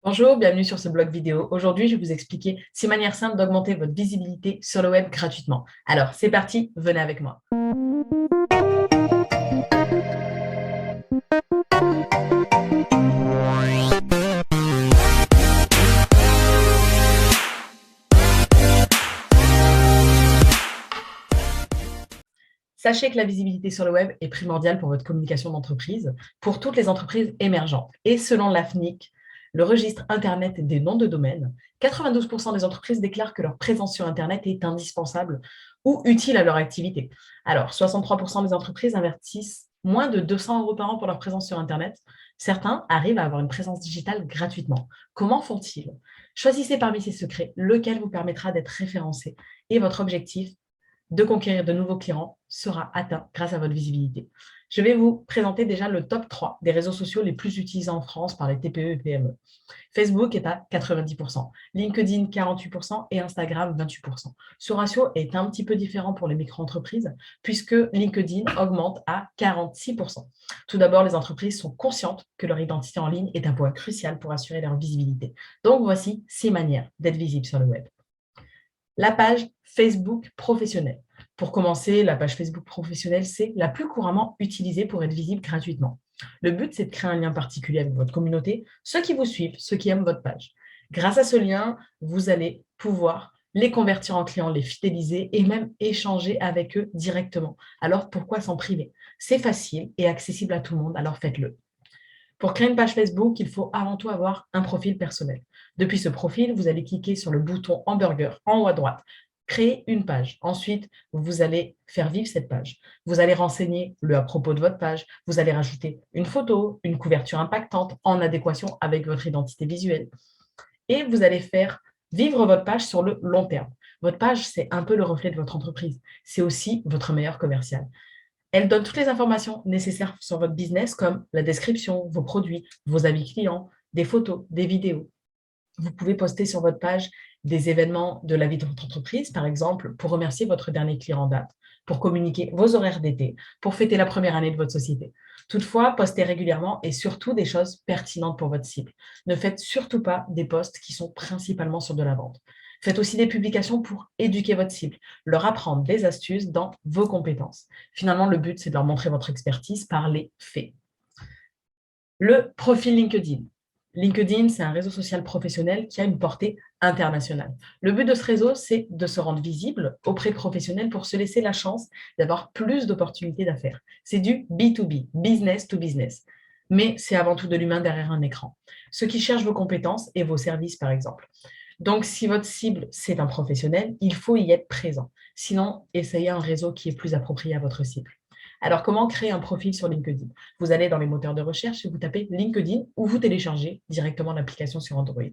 Bonjour, bienvenue sur ce blog vidéo. Aujourd'hui, je vais vous expliquer 6 manières simples d'augmenter votre visibilité sur le web gratuitement. Alors, c'est parti, venez avec moi. Sachez que la visibilité sur le web est primordiale pour votre communication d'entreprise, pour toutes les entreprises émergentes. Et selon l'AFNIC, le registre Internet des noms de domaine, 92% des entreprises déclarent que leur présence sur Internet est indispensable ou utile à leur activité. Alors, 63% des entreprises investissent moins de 200 euros par an pour leur présence sur Internet. Certains arrivent à avoir une présence digitale gratuitement. Comment font-ils? Choisissez parmi ces secrets lequel vous permettra d'être référencé et votre objectif de conquérir de nouveaux clients sera atteint grâce à votre visibilité. Je vais vous présenter déjà le top 3 des réseaux sociaux les plus utilisés en France par les TPE et PME. Facebook est à 90%, LinkedIn 48% et Instagram 28%. Ce ratio est un petit peu différent pour les micro-entreprises puisque LinkedIn augmente à 46%. Tout d'abord, les entreprises sont conscientes que leur identité en ligne est un point crucial pour assurer leur visibilité. Donc, voici 6 manières d'être visible sur le web. La page Facebook professionnelle. Pour commencer, la page Facebook professionnelle, c'est la plus couramment utilisée pour être visible gratuitement. Le but, c'est de créer un lien particulier avec votre communauté, ceux qui vous suivent, ceux qui aiment votre page. Grâce à ce lien, vous allez pouvoir les convertir en clients, les fidéliser et même échanger avec eux directement. Alors, pourquoi s'en priver? C'est facile et accessible à tout le monde, alors faites-le. Pour créer une page Facebook, il faut avant tout avoir un profil personnel. Depuis ce profil, vous allez cliquer sur le bouton hamburger en haut à droite, créer une page. Ensuite, vous allez faire vivre cette page. Vous allez renseigner le à propos de votre page. Vous allez rajouter une photo, une couverture impactante en adéquation avec votre identité visuelle. Et vous allez faire vivre votre page sur le long terme. Votre page, c'est un peu le reflet de votre entreprise. C'est aussi votre meilleur commercial. Elle donne toutes les informations nécessaires sur votre business, comme la description, vos produits, vos avis clients, des photos, des vidéos. Vous pouvez poster sur votre page des événements de la vie de votre entreprise, par exemple, pour remercier votre dernier client en date, pour communiquer vos horaires d'été, pour fêter la première année de votre société. Toutefois, postez régulièrement et surtout des choses pertinentes pour votre cible. Ne faites surtout pas des posts qui sont principalement sur de la vente. Faites aussi des publications pour éduquer votre cible, leur apprendre des astuces dans vos compétences. Finalement, le but, c'est de leur montrer votre expertise par les faits. Le profil LinkedIn. LinkedIn, c'est un réseau social professionnel qui a une portée internationale. Le but de ce réseau, c'est de se rendre visible auprès de professionnels pour se laisser la chance d'avoir plus d'opportunités d'affaires. C'est du B2B, business to business. Mais c'est avant tout de l'humain derrière un écran. Ceux qui cherchent vos compétences et vos services, par exemple. Donc, si votre cible, c'est un professionnel, il faut y être présent. Sinon, essayez un réseau qui est plus approprié à votre cible. Alors, comment créer un profil sur LinkedIn? Vous allez dans les moteurs de recherche et vous tapez LinkedIn ou vous téléchargez directement l'application sur Android.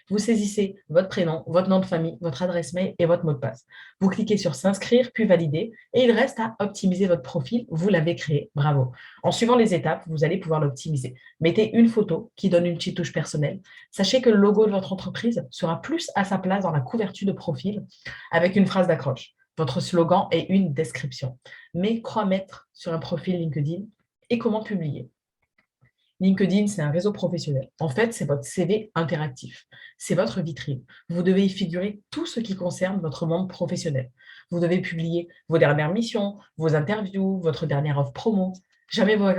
Vous saisissez votre prénom, votre nom de famille, votre adresse mail et votre mot de passe. Vous cliquez sur s'inscrire, puis valider, et il reste à optimiser votre profil. Vous l'avez créé, bravo. En suivant les étapes, vous allez pouvoir l'optimiser. Mettez une photo qui donne une petite touche personnelle. Sachez que le logo de votre entreprise sera plus à sa place dans la couverture de profil avec une phrase d'accroche. Votre slogan et une description. Mais quoi mettre sur un profil LinkedIn et comment publier? LinkedIn, c'est un réseau professionnel. En fait, c'est votre CV interactif. C'est votre vitrine. Vous devez y figurer tout ce qui concerne votre monde professionnel. Vous devez publier vos dernières missions, vos interviews, votre dernière offre promo. Jamais vos,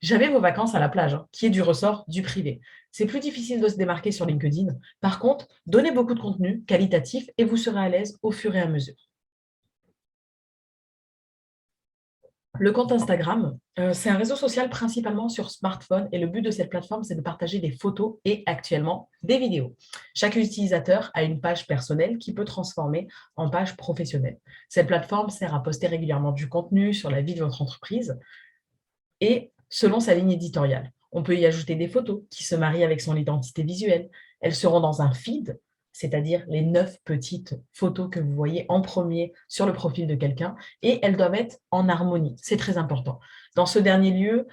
jamais vos vacances à la plage, hein, qui est du ressort du privé. C'est plus difficile de se démarquer sur LinkedIn. Par contre, donnez beaucoup de contenu qualitatif et vous serez à l'aise au fur et à mesure. Le compte Instagram, c'est un réseau social principalement sur smartphone et le but de cette plateforme, c'est de partager des photos et actuellement des vidéos. Chaque utilisateur a une page personnelle qui peut transformer en page professionnelle. Cette plateforme sert à poster régulièrement du contenu sur la vie de votre entreprise et selon sa ligne éditoriale. On peut y ajouter des photos qui se marient avec son identité visuelle. Elles seront dans un feed, c'est-à-dire les 9 petites photos que vous voyez en premier sur le profil de quelqu'un, et elles doivent être en harmonie. C'est très important. Dans ce dernier lieu,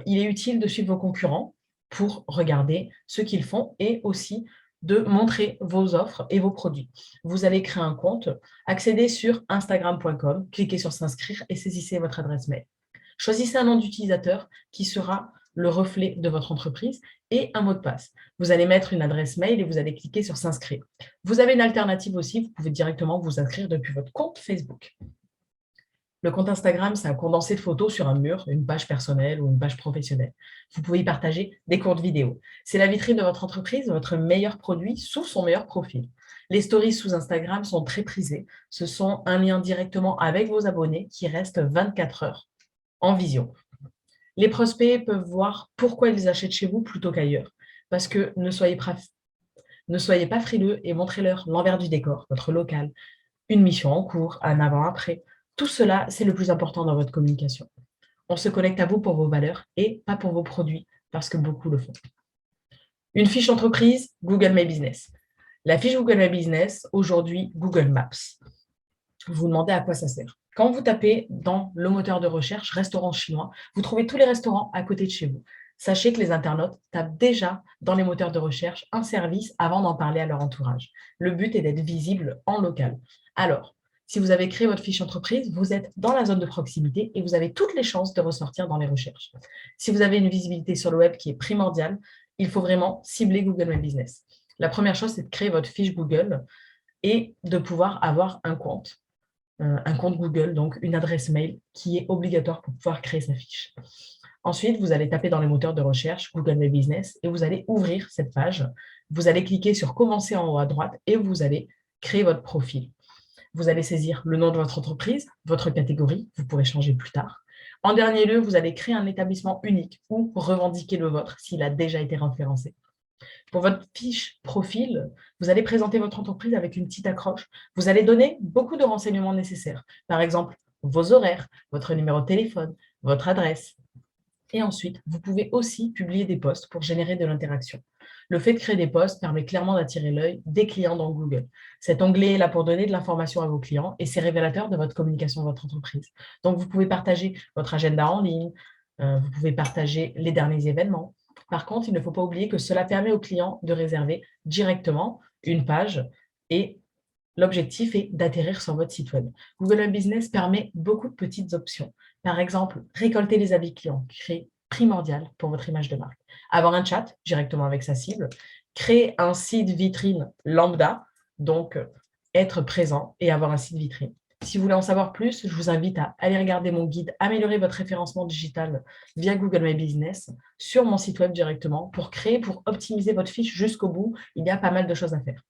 il est utile de suivre vos concurrents pour regarder ce qu'ils font et aussi de montrer vos offres et vos produits. Vous allez créer un compte, accéder sur instagram.com, cliquez sur s'inscrire et saisissez votre adresse mail. Choisissez un nom d'utilisateur qui sera le reflet de votre entreprise et un mot de passe. Vous allez mettre une adresse mail et vous allez cliquer sur s'inscrire. Vous avez une alternative aussi, vous pouvez directement vous inscrire depuis votre compte Facebook. Le compte Instagram, c'est un condensé de photos sur un mur, une page personnelle ou une page professionnelle. Vous pouvez y partager des courtes vidéos. C'est la vitrine de votre entreprise, votre meilleur produit sous son meilleur profil. Les stories sous Instagram sont très prisées. Ce sont un lien directement avec vos abonnés qui restent 24 heures en vision. Les prospects peuvent voir pourquoi ils achètent chez vous plutôt qu'ailleurs. Parce que ne soyez pas frileux et montrez-leur l'envers du décor, votre local, une mission en cours, un avant-après. Tout cela, c'est le plus important dans votre communication. On se connecte à vous pour vos valeurs et pas pour vos produits, parce que beaucoup le font. Une fiche d'entreprise, Google My Business. La fiche Google My Business, aujourd'hui, Google Maps. Vous vous demandez à quoi ça sert. Quand vous tapez dans le moteur de recherche restaurant chinois, vous trouvez tous les restaurants à côté de chez vous. Sachez que les internautes tapent déjà dans les moteurs de recherche un service avant d'en parler à leur entourage. Le but est d'être visible en local. Alors, si vous avez créé votre fiche entreprise, vous êtes dans la zone de proximité et vous avez toutes les chances de ressortir dans les recherches. Si vous avez une visibilité sur le web qui est primordiale, il faut vraiment cibler Google My Business. La première chose, c'est de créer votre fiche Google et de pouvoir avoir un compte Google, donc une adresse mail qui est obligatoire pour pouvoir créer sa fiche. Ensuite, vous allez taper dans les moteurs de recherche Google My Business et vous allez ouvrir cette page. Vous allez cliquer sur Commencer en haut à droite et vous allez créer votre profil. Vous allez saisir le nom de votre entreprise, votre catégorie, vous pourrez changer plus tard. En dernier lieu, vous allez créer un établissement unique ou revendiquer le vôtre s'il a déjà été référencé. Pour votre fiche profil, vous allez présenter votre entreprise avec une petite accroche. Vous allez donner beaucoup de renseignements nécessaires. Par exemple, vos horaires, votre numéro de téléphone, votre adresse. Et ensuite, vous pouvez aussi publier des posts pour générer de l'interaction. Le fait de créer des posts permet clairement d'attirer l'œil des clients dans Google. Cet onglet est là pour donner de l'information à vos clients et c'est révélateur de votre communication de votre entreprise. Donc, vous pouvez partager votre agenda en ligne, vous pouvez partager les derniers événements. Par contre, il ne faut pas oublier que cela permet aux clients de réserver directement une page et l'objectif est d'atterrir sur votre site web. Google My Business permet beaucoup de petites options. Par exemple, récolter les avis clients, créer primordial pour votre image de marque. Avoir un chat directement avec sa cible, créer un site vitrine lambda, donc être présent et avoir un site vitrine. Si vous voulez en savoir plus, je vous invite à aller regarder mon guide Améliorer votre référencement digital via Google My Business sur mon site web directement pour optimiser votre fiche jusqu'au bout. Il y a pas mal de choses à faire.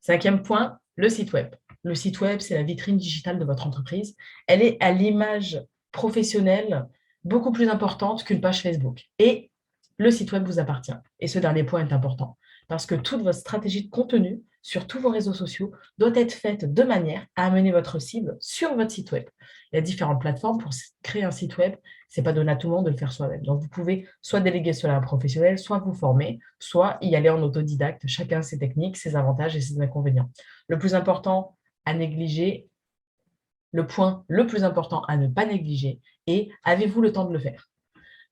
5e point, le site web. Le site web, c'est la vitrine digitale de votre entreprise. Elle est à l'image professionnelle beaucoup plus importante qu'une page Facebook. Et le site web vous appartient. Et ce dernier point est important parce que toute votre stratégie de contenu sur tous vos réseaux sociaux doit être faite de manière à amener votre cible sur votre site web. Il y a différentes plateformes pour créer un site web. Ce n'est pas donné à tout le monde de le faire soi-même. Donc, vous pouvez soit déléguer cela à un professionnel, soit vous former, soit y aller en autodidacte. Chacun ses techniques, ses avantages et ses inconvénients. Le plus important à négliger, le point le plus important à ne pas négliger est avez-vous le temps de le faire?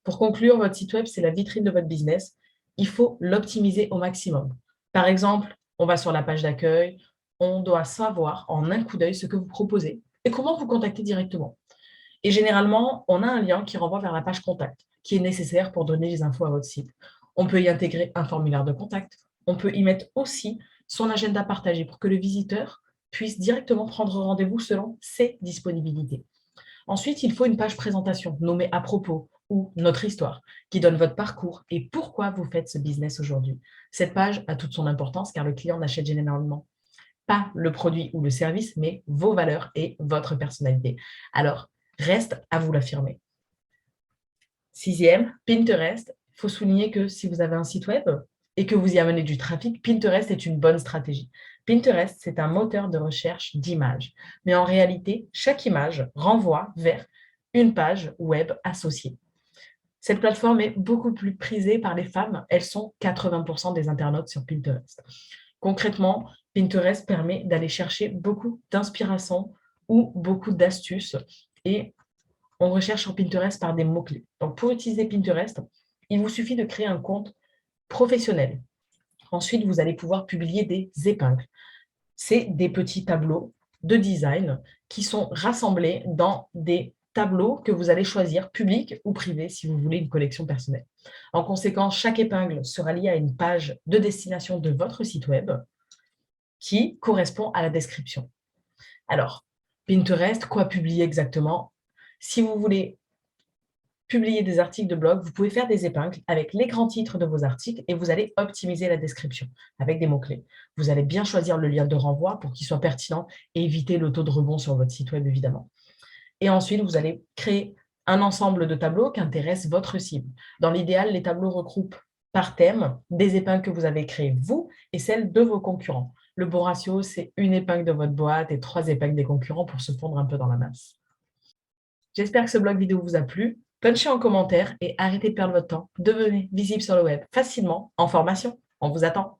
Pour conclure, votre site web, c'est la vitrine de votre business. Il faut l'optimiser au maximum. Par exemple, on va sur la page d'accueil, on doit savoir en un coup d'œil ce que vous proposez et comment vous contacter directement. Et généralement, on a un lien qui renvoie vers la page contact, qui est nécessaire pour donner les infos à votre site. On peut y intégrer un formulaire de contact. On peut y mettre aussi son agenda partagé pour que le visiteur puisse directement prendre rendez-vous selon ses disponibilités. Ensuite, il faut une page présentation nommée à propos ou notre histoire qui donne votre parcours et pourquoi vous faites ce business aujourd'hui. Cette page a toute son importance car le client n'achète généralement pas le produit ou le service, mais vos valeurs et votre personnalité. Alors, reste à vous l'affirmer. 6e, Pinterest. Il faut souligner que si vous avez un site web et que vous y amenez du trafic, Pinterest est une bonne stratégie. Pinterest, c'est un moteur de recherche d'images. Mais en réalité, chaque image renvoie vers une page web associée. Cette plateforme est beaucoup plus prisée par les femmes. Elles sont 80% des internautes sur Pinterest. Concrètement, Pinterest permet d'aller chercher beaucoup d'inspiration ou beaucoup d'astuces et on recherche sur Pinterest par des mots-clés. Donc, pour utiliser Pinterest, il vous suffit de créer un compte professionnel. Ensuite, vous allez pouvoir publier des épingles. C'est des petits tableaux de design qui sont rassemblés dans des tableau que vous allez choisir, public ou privé, si vous voulez une collection personnelle. En conséquence, chaque épingle sera liée à une page de destination de votre site web qui correspond à la description. Alors, Pinterest, quoi publier exactement? Si vous voulez publier des articles de blog, vous pouvez faire des épingles avec les grands titres de vos articles et vous allez optimiser la description avec des mots-clés. Vous allez bien choisir le lien de renvoi pour qu'il soit pertinent et éviter le taux de rebond sur votre site web, évidemment. Et ensuite, vous allez créer un ensemble de tableaux qui intéressent votre cible. Dans l'idéal, les tableaux regroupent par thème des épingles que vous avez créées vous et celles de vos concurrents. Le bon ratio, c'est une épingle de votre boîte et 3 épingles des concurrents pour se fondre un peu dans la masse. J'espère que ce blog vidéo vous a plu. Punchez en commentaire et arrêtez de perdre votre temps. Devenez visible sur le web facilement en formation. On vous attend.